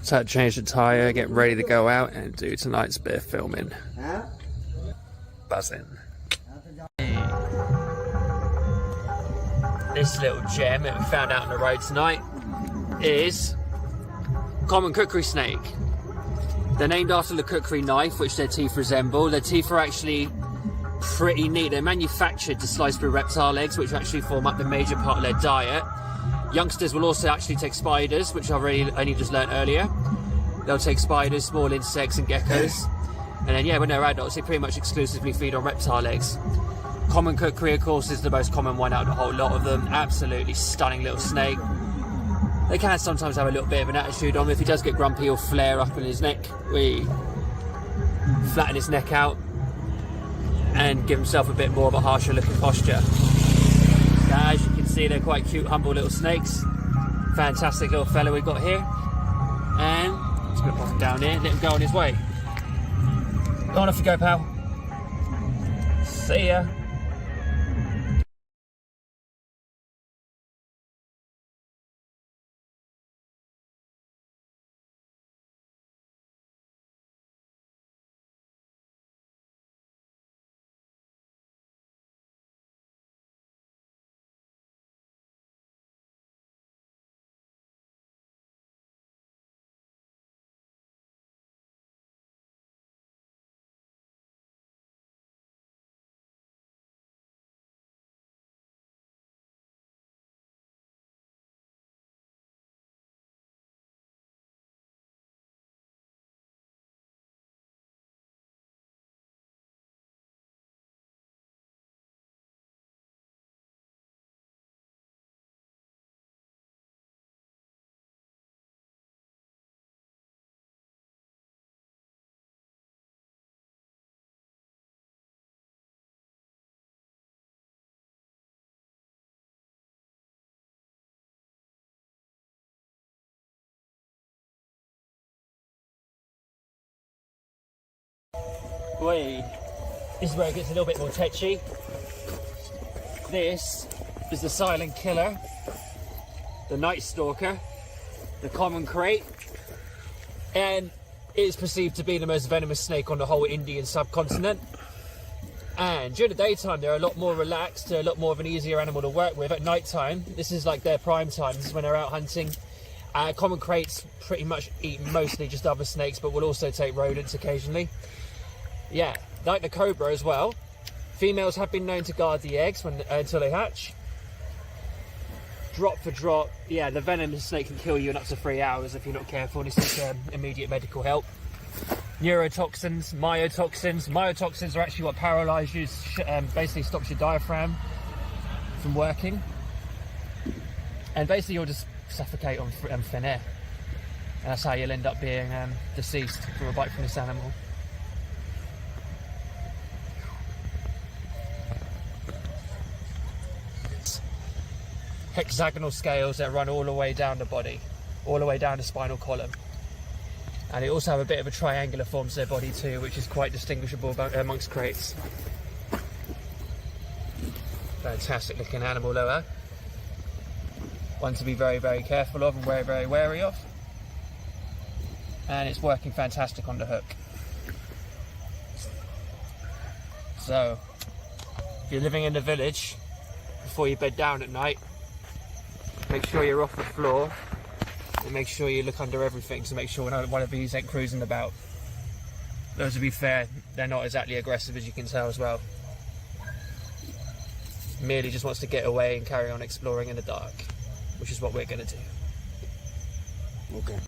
So change the tyre, get ready to go out and do tonight's bit of filming. Buzzing. This little gem that we found out on the road tonight is common kukri snake. They're named after the kukri knife, which their teeth resemble. Their teeth are actually pretty neat. They're manufactured to slice through reptile eggs, which actually form up the major part of their diet. Youngsters will also actually take spiders, which I've only just learnt earlier. They'll take spiders, small insects and geckos. And then, yeah, when they're adults, they pretty much exclusively feed on reptile eggs. Common kukri, of course, is the most common one out of the whole lot of them. Absolutely stunning little snake. They can sometimes have a little bit of an attitude on him. If he does get grumpy, he'll flare up in his neck. We flatten his neck out and give himself a bit more of a harsher looking posture. So as you can see, they're quite cute, humble little snakes. Fantastic little fella we've got here. And just gonna pop him down here, let him go on his way. Go on, off you go, pal. See ya. Wait, this is where it gets a little bit more tetchy. This is the silent killer, the night stalker, the common crate, and it is perceived to be the most venomous snake on the whole Indian subcontinent. And during the daytime, they're a lot more relaxed, they're a lot more of an easier animal to work with. At night time, this is like their prime time, this is when they're out hunting. Common crates pretty much eat mostly just other snakes, but will also take rodents occasionally. Yeah, like the cobra as well. Females have been known to guard the eggs until they hatch. Drop for drop, yeah, the venom of the snake can kill you in up to 3 hours if you're not careful and it's immediate medical help. Neurotoxins, myotoxins. Myotoxins are actually what paralyses you, basically stops your diaphragm from working. And basically you'll just suffocate on thin air. And that's how you'll end up being deceased from a bite from this animal. Hexagonal scales that run all the way down the body, all the way down the spinal column. And they also have a bit of a triangular form to their body too, which is quite distinguishable amongst crates. Fantastic looking animal though, huh? One to be very, very careful of and very, very wary of. And it's working fantastic on the hook. So, if you're living in the village, before you bed down at night, make sure you're off the floor and make sure you look under everything to make sure one of these ain't cruising about. Though to be fair, they're not exactly aggressive as you can tell as well. Merely just wants to get away and carry on exploring in the dark, which is what we're going to do. Okay.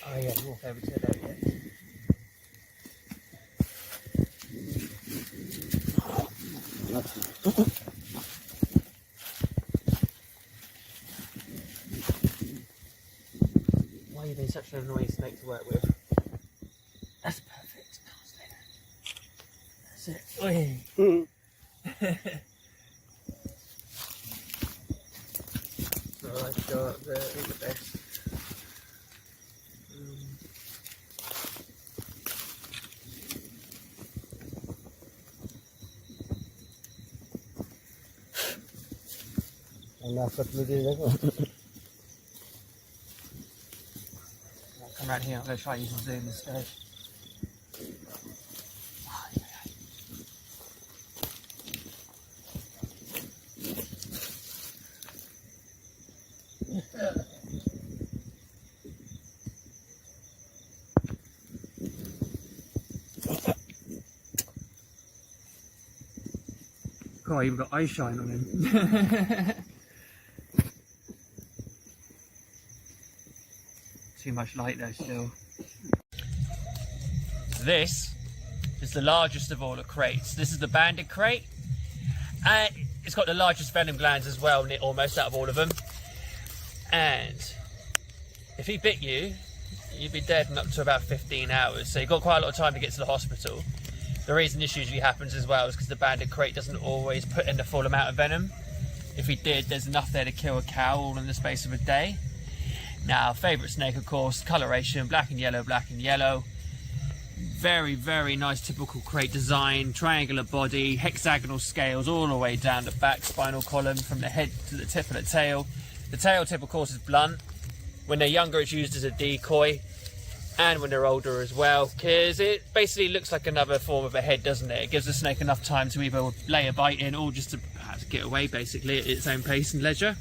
Oh yeah, walk over to that yet. Why are you being such an annoying snake to work with? That's perfect. That's it. Oi. Alright, go up there, all the best. Come around here, I'm going to try using zoom instead. God, you've got eye shine on him. Too much light there still. This is the largest of all the crates. This is the banded crate. And it's got the largest venom glands as well, almost out of all of them. And if he bit you, you'd be dead in up to about 15 hours. So you've got quite a lot of time to get to the hospital. The reason this usually happens as well is because the banded crate doesn't always put in the full amount of venom. If he did, there's enough there to kill a cow all in the space of a day. Now, favourite snake, of course, coloration, black and yellow, black and yellow. Very, very nice typical crate design, triangular body, hexagonal scales all the way down the back spinal column from the head to the tip of the tail. The tail tip, of course, is blunt. When they're younger, it's used as a decoy, and when they're older as well, because it basically looks like another form of a head, doesn't it? It gives the snake enough time to either lay a bite in or just to perhaps get away, basically, at its own pace and leisure.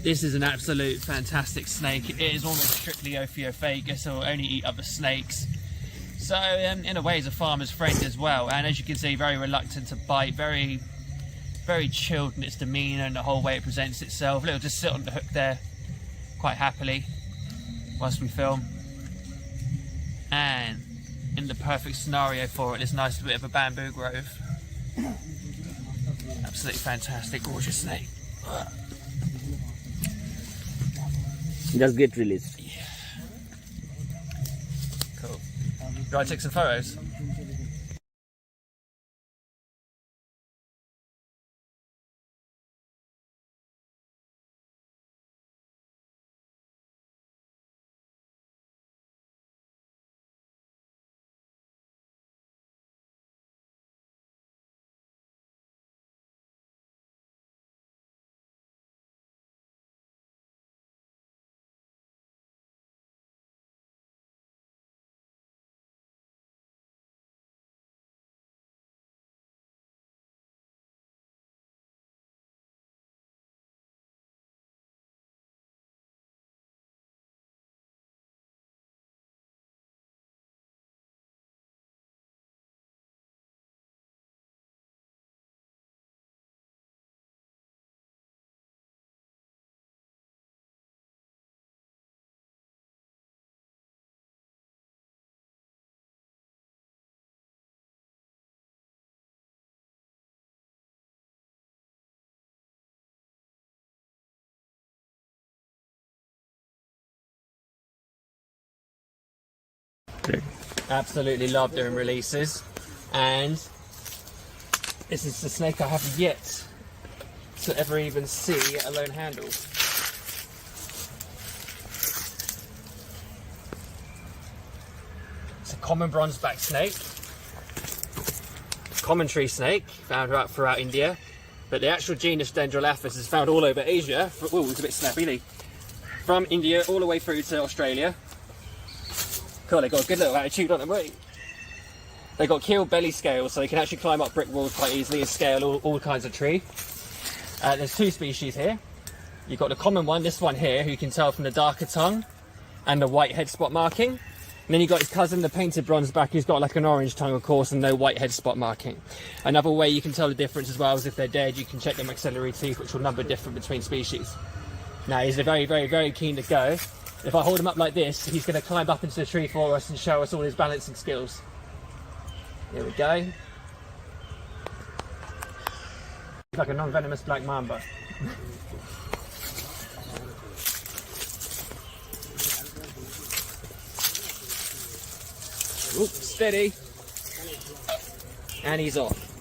This is an absolute fantastic snake. It is almost strictly Ophiophagus, or only eat other snakes. So in a way, it's a farmer's friend as well. And as you can see, very reluctant to bite, very, very chilled in its demeanour and the whole way it presents itself. It'll just sit on the hook there quite happily whilst we film. And in the perfect scenario for it, this nice bit of a bamboo grove. Absolutely fantastic, gorgeous snake. Just get released. Yeah. Cool. Do I take some photos? Absolutely love doing releases, and this is the snake I haven't yet to ever even see, let alone handle. It's a common bronzeback snake, common tree snake found throughout India. But the actual genus Dendrolaphus is found all over Asia. Oh, it's a bit snappy. Lee. From India all the way through to Australia. Cool, they got a good little attitude on them, wait. They got keeled belly scales, so they can actually climb up brick walls quite easily and scale all kinds of tree. There's 2 species here. You've got the common one, this one here, who you can tell from the darker tongue and the white head spot marking. And then you've got his cousin, the painted bronze back, who's got like an orange tongue, of course, and no white head spot marking. Another way you can tell the difference as well is if they're dead, you can check their maxillary teeth, which will number different between species. Now, he's very, very, very keen to go. If I hold him up like this, he's going to climb up into the tree for us and show us all his balancing skills. Here we go. Like a non-venomous black mamba. Oops, steady. And he's off.